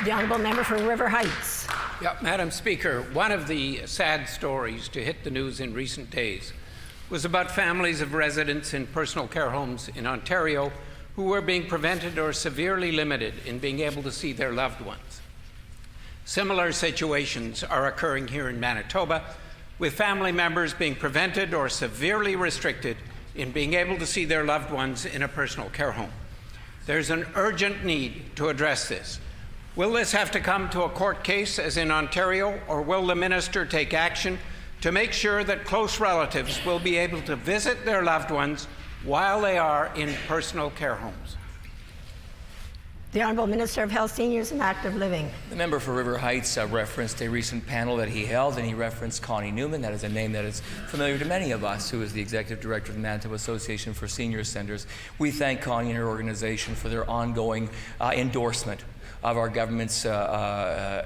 The honourable member for River Heights. Yeah, Madam Speaker, one of the sad stories to hit the news in recent days was about families of residents in personal care homes in Ontario who were being prevented or severely limited in being able to see their loved ones. Similar situations are occurring here in Manitoba, with family members being prevented or severely restricted in being able to see their loved ones in a personal care home. There's an urgent need to address this. Will this have to come to a court case, as in Ontario, or will the minister take action to make sure that close relatives will be able to visit their loved ones while they are in personal care homes? The Honourable Minister of Health, Seniors and Active Living. The member for River Heights referenced a recent panel that he held, and he referenced Connie Newman. That is a name that is familiar to many of us, who is the Executive Director of the Manitoba Association for Senior Centres. We thank Connie and her organization for their ongoing endorsement of our government's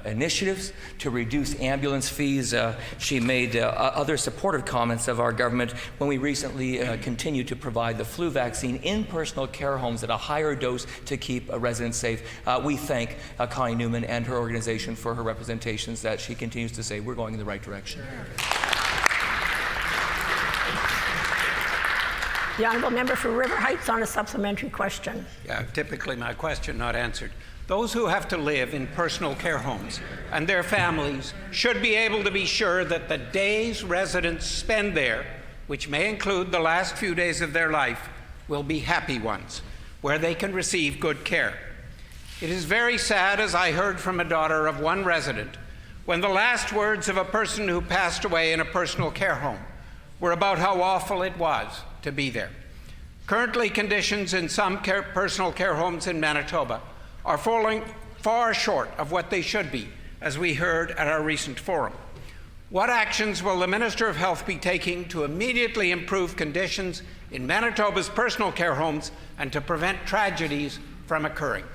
initiatives to reduce ambulance fees. She made other supportive comments of our government when we recently continued to provide the flu vaccine in personal care homes at a higher dose to keep residents safe. We thank Connie Newman and her organization for her representations that she continues to say we're going in the right direction. The honourable member for River Heights on a supplementary question. Yeah, typically my question not answered. Those who have to live in personal care homes and their families should be able to be sure that the days residents spend there, which may include the last few days of their life, will be happy ones, where they can receive good care. It is very sad, as I heard from a daughter of one resident, when the last words of a person who passed away in a personal care home were about how awful it was to be there. Currently, conditions in some personal care homes in Manitoba are falling far short of what they should be, as we heard at our recent forum. What actions will the Minister of Health be taking to immediately improve conditions in Manitoba's personal care homes and to prevent tragedies from occurring?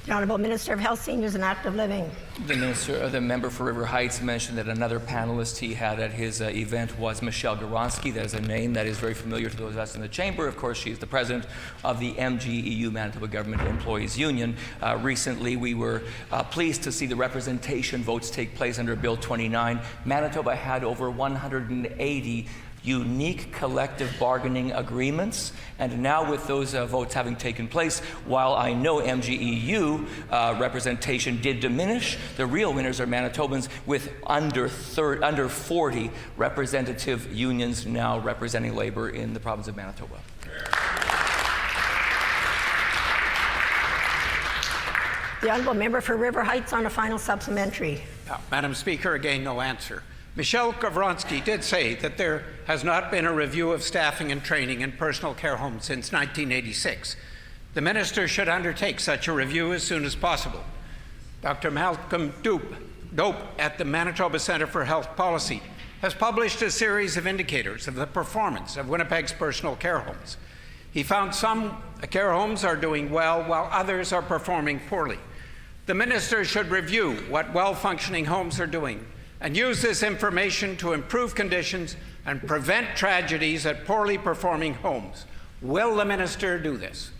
The Honourable Minister of Health, Seniors and Active Living. The member for River Heights mentioned that another panelist he had at his event was Michelle Garonsky. That is a name that is very familiar to those of us in the chamber. Of course, she's the president of the MGEU, Manitoba Government Employees Union. Recently, we were pleased to see the representation votes take place under Bill 29. Manitoba had over 180 unique collective bargaining agreements, and now with those votes having taken place, while I know MGEU representation did diminish, the real winners are Manitobans, with under 40 representative unions now representing labor in the province of Manitoba. The honourable member for River Heights on a final supplementary. Madam Speaker, again, no answer. Michelle Gavronsky did say that there has not been a review of staffing and training in personal care homes since 1986. The minister should undertake such a review as soon as possible. Dr. Malcolm Dope at the Manitoba Centre for Health Policy has published a series of indicators of the performance of Winnipeg's personal care homes. He found some care homes are doing well while others are performing poorly. The minister should review what well-functioning homes are doing and use this information to improve conditions and prevent tragedies at poorly performing homes. Will the minister do this?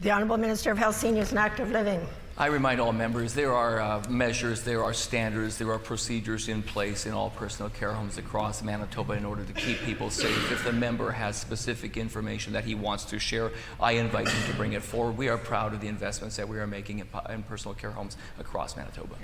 The Honourable Minister of Health, Seniors and Active Living. I remind all members there are measures, there are standards, there are procedures in place in all personal care homes across Manitoba in order to keep people safe. If the member has specific information that he wants to share, I invite him to bring it forward. We are proud of the investments that we are making in personal care homes across Manitoba.